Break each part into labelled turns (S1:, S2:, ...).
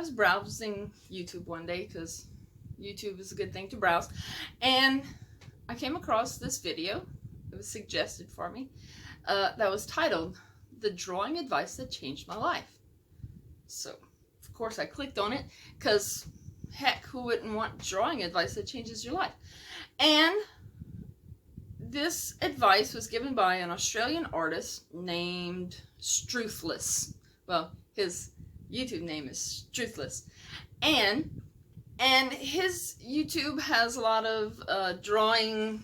S1: was browsing YouTube one day, because YouTube is a good thing to browse, and I came across this video. It was suggested for me that was titled "The Drawing Advice That Changed My Life." So of course I clicked on it, because heck, who wouldn't want drawing advice that changes your life? And this advice was given by an Australian artist named Struthless. Well, his YouTube name is Struthless. And his YouTube has a lot of drawing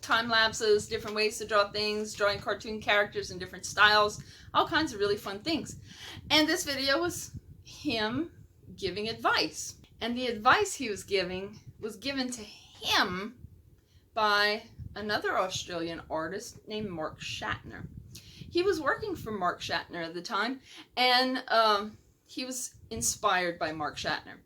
S1: time lapses, different ways to draw things, drawing cartoon characters in different styles, all kinds of really fun things. And this video was him giving advice. And the advice he was giving was given to him by another Australian artist named Mark Shatner. He was working for Mark Shatner at the time, and he was inspired by Mark Shatner.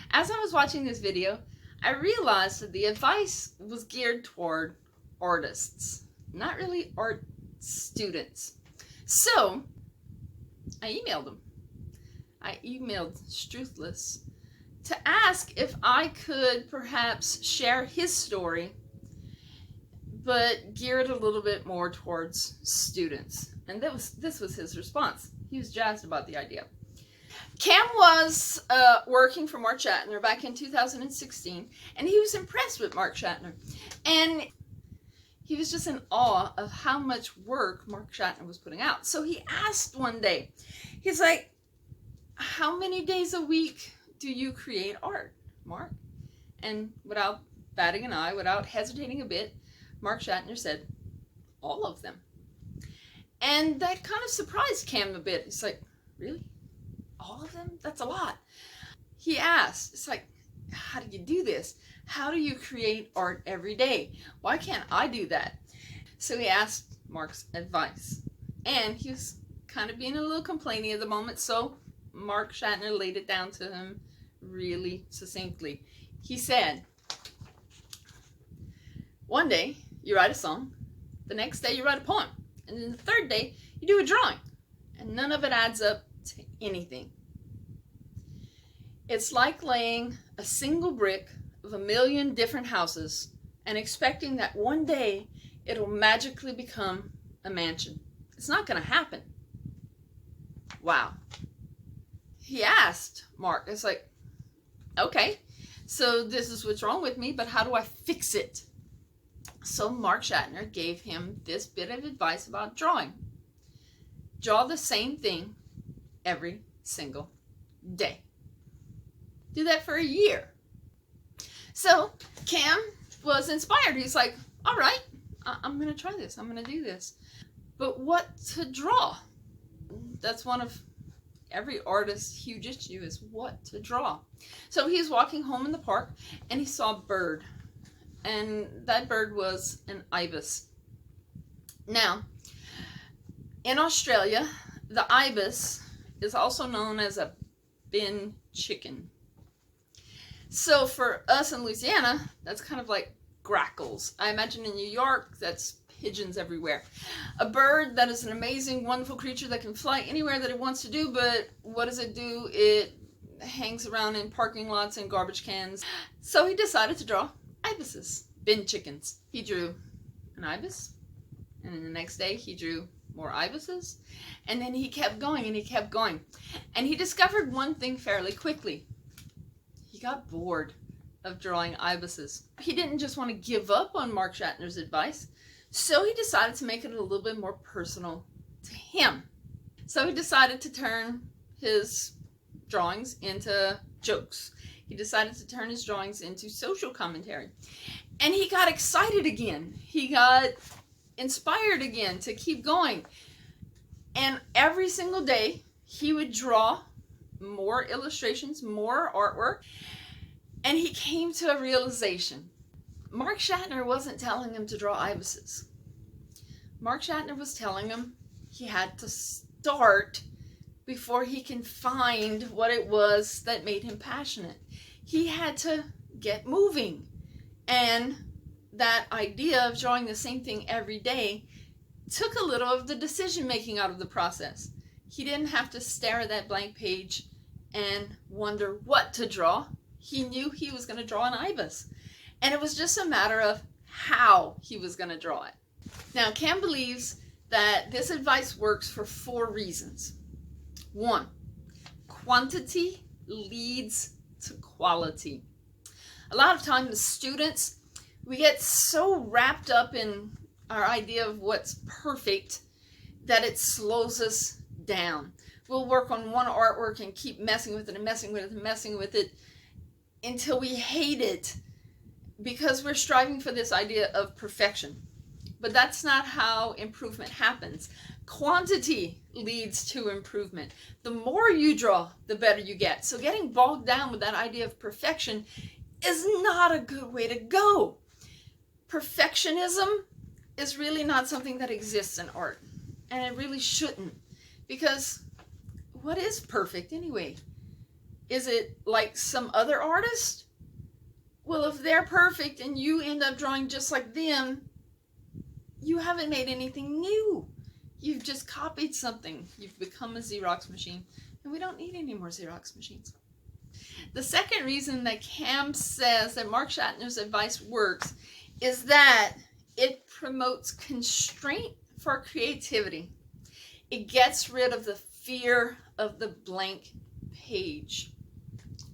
S1: As I was watching this video, I realized that the advice was geared toward artists, not really art students. So I emailed him. I emailed Struthless to ask if I could perhaps share his story, but gear it a little bit more towards students. And this was his response. He was jazzed about the idea. Cam was working for Mark Shatner back in 2016, and he was impressed with Mark Shatner. And he was just in awe of how much work Mark Shatner was putting out. So he asked one day, he's like, "How many days a week do you create art, Mark?" And without batting an eye, without hesitating a bit, Mark Shatner said, "All of them." And that kind of surprised Cam a bit. He's like, "Really? All of them? That's a lot." He asked, it's like, "How do you do this? How do you create art every day? Why can't I do that?" So he asked Mark's advice. And he was kind of being a little complaining at the moment, so Mark Shatner laid it down to him really succinctly. He said, "One day you write a song, the next day you write a poem, and then the third day you do a drawing, and none of it adds up to anything. It's like laying a single brick of a million different houses and expecting that one day it'll magically become a mansion. It's not going to happen." Wow. He asked Mark, it's like, "Okay, so this is what's wrong with me, but how do I fix it?" So Mark Shatner gave him this bit of advice about drawing. Draw the same thing every single day. Do that for a year. So Cam was inspired. He's like, "All right, I'm going to try this. I'm going to do this." But what to draw? That's one of every artist's huge issue, is what to draw. So he's walking home in the park and he saw a bird. And that bird was an ibis. Now, in Australia, the ibis is also known as a bin chicken. So for us in Louisiana, that's kind of like grackles. I imagine in New York, that's pigeons everywhere. A bird that is an amazing, wonderful creature that can fly anywhere that it wants to do, but what does it do? It hangs around in parking lots and garbage cans. So he decided to draw ibises, bin chickens. He drew an ibis, and then the next day he drew more ibises, and then he kept going and he kept going. And he discovered one thing fairly quickly. He got bored of drawing ibises. He didn't just want to give up on Mark Shatner's advice, so he decided to make it a little bit more personal to him. So he decided to turn his drawings into jokes. He decided to turn his drawings into social commentary. And he got excited again. He got inspired again to keep going. And every single day, he would draw more illustrations, more artwork. And he came to a realization. Mark Shatner wasn't telling him to draw ibises. Mark Shatner was telling him he had to start before he can find what it was that made him passionate. He had to get moving. And that idea of drawing the same thing every day took a little of the decision making out of the process. He didn't have to stare at that blank page and wonder what to draw. He knew he was going to draw an ibis. And it was just a matter of how he was going to draw it. Now, Cam believes that this advice works for 4 reasons. 1, quantity leads to quality. A lot of times, the students, we get so wrapped up in our idea of what's perfect that it slows us down. We'll work on one artwork and keep messing with it and messing with it and messing with it until we hate it because we're striving for this idea of perfection. But that's not how improvement happens. Quantity leads to improvement. The more you draw, the better you get. So getting bogged down with that idea of perfection is not a good way to go. Perfectionism is really not something that exists in art. And it really shouldn't. Because what is perfect anyway? Is it like some other artist? Well, if they're perfect and you end up drawing just like them, you haven't made anything new. You've just copied something. You've become a Xerox machine. And we don't need any more Xerox machines. The second reason that Cam says that Mark Shatner's advice works is that it promotes constraint for creativity. It gets rid of the fear of the blank page.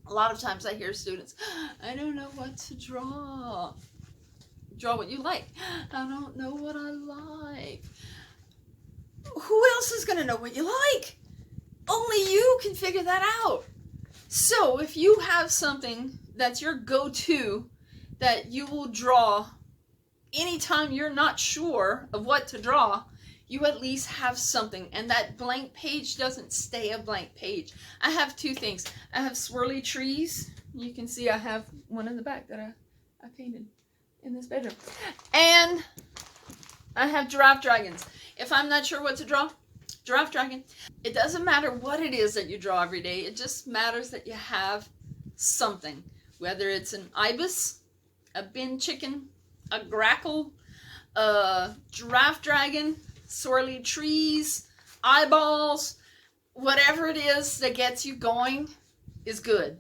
S1: A lot of times I hear students, I don't know what to draw. Draw what you like. I don't know what I like. Who else is going to know what you like? Only you can figure that out. So if you have something that's your go-to that you will draw anytime you're not sure of what to draw, you at least have something, and that blank page doesn't stay a blank page. I have 2 things. I have swirly trees. You can see I have one in the back that I painted in this bedroom. And I have giraffe dragons. If I'm not sure what to draw, giraffe dragon. It doesn't matter what it is that you draw every day. It just matters that you have something. Whether it's an ibis, a bin chicken, a grackle, a giraffe dragon, swirly trees, eyeballs, whatever it is that gets you going is good.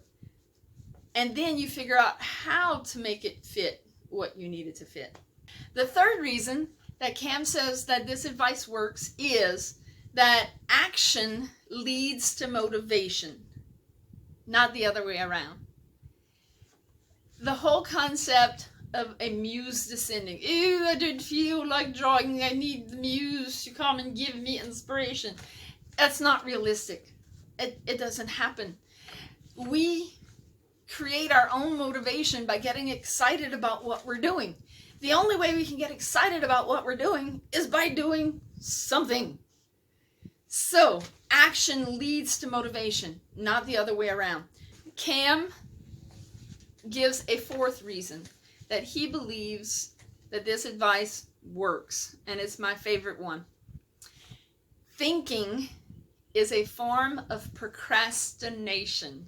S1: And then you figure out how to make it fit what you need it to fit. The third reason that Cam says that this advice works is that action leads to motivation, not the other way around. The whole concept of a muse descending. Ew, I don't feel like drawing. I need the muse to come and give me inspiration. That's not realistic. It doesn't happen. We create our own motivation by getting excited about what we're doing. The only way we can get excited about what we're doing is by doing something. So, action leads to motivation, not the other way around. Cam gives a 4th reason that he believes that this advice works, and it's my favorite one. Thinking is a form of procrastination,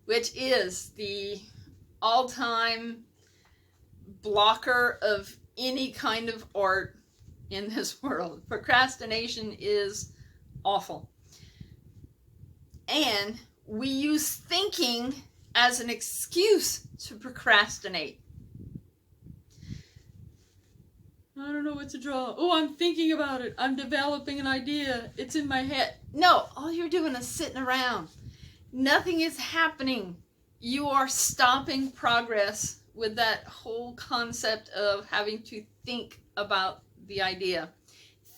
S1: which is the all-time blocker of any kind of art in this world. Procrastination is awful. And we use thinking as an excuse to procrastinate. I don't know what to draw. Oh, I'm thinking about it. I'm developing an idea. It's in my head. No, all you're doing is sitting around. Nothing is happening. You are stopping progress with that whole concept of having to think about the idea.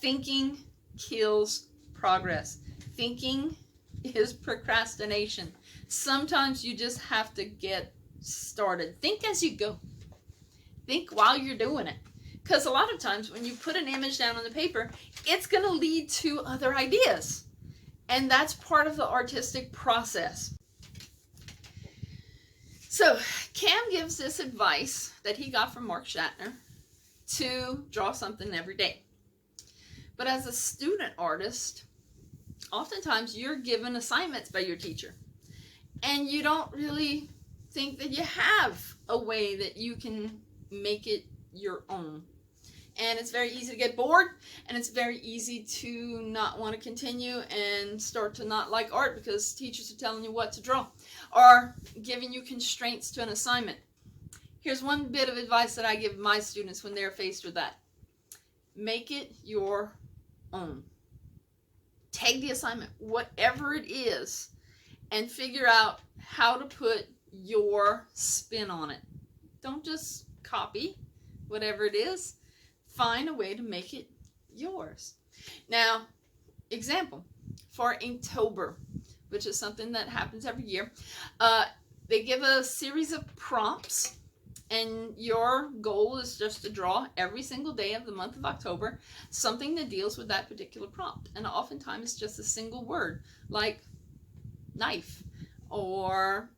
S1: Thinking kills progress. Thinking is procrastination. Sometimes you just have to get started. Think as you go. Think while you're doing it. Because a lot of times when you put an image down on the paper, it's going to lead to other ideas. And that's part of the artistic process. So Cam gives this advice that he got from Mark Shatner to draw something every day. But as a student artist, oftentimes you're given assignments by your teacher. And you don't really think that you have a way that you can make it your own. and it's very easy to get bored, and it's very easy to not want to continue and start to not like art because teachers are telling you what to draw or giving you constraints to an assignment. Here's one bit of advice that I give my students when they're faced with that. Make it your own. Take the assignment, whatever it is, and figure out how to put your spin on it. Don't just copy whatever it is. Find a way to make it yours. Now, example, for Inktober, which is something that happens every year, they give a series of prompts, and your goal is just to draw every single day of the month of October something that deals with that particular prompt. And oftentimes it's just a single word, like knife, or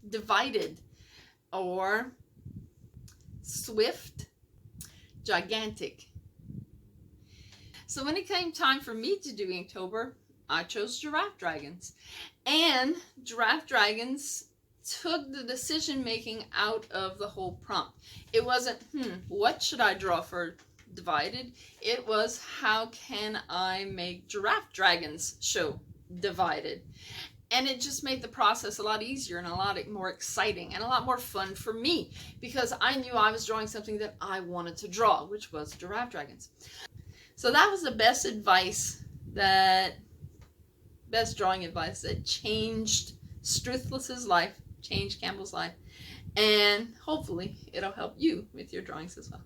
S1: divided, or swift, gigantic. So when it came time for me to do Inktober, I chose giraffe dragons. And giraffe dragons took the decision making out of the whole prompt. It wasn't, what should I draw for divided? It was, how can I make giraffe dragons show divided? And it just made the process a lot easier and a lot more exciting and a lot more fun for me, because I knew I was drawing something that I wanted to draw, which was giraffe dragons. So that was the best drawing advice that changed Struthless's life, changed Campbell's life, and hopefully it'll help you with your drawings as well.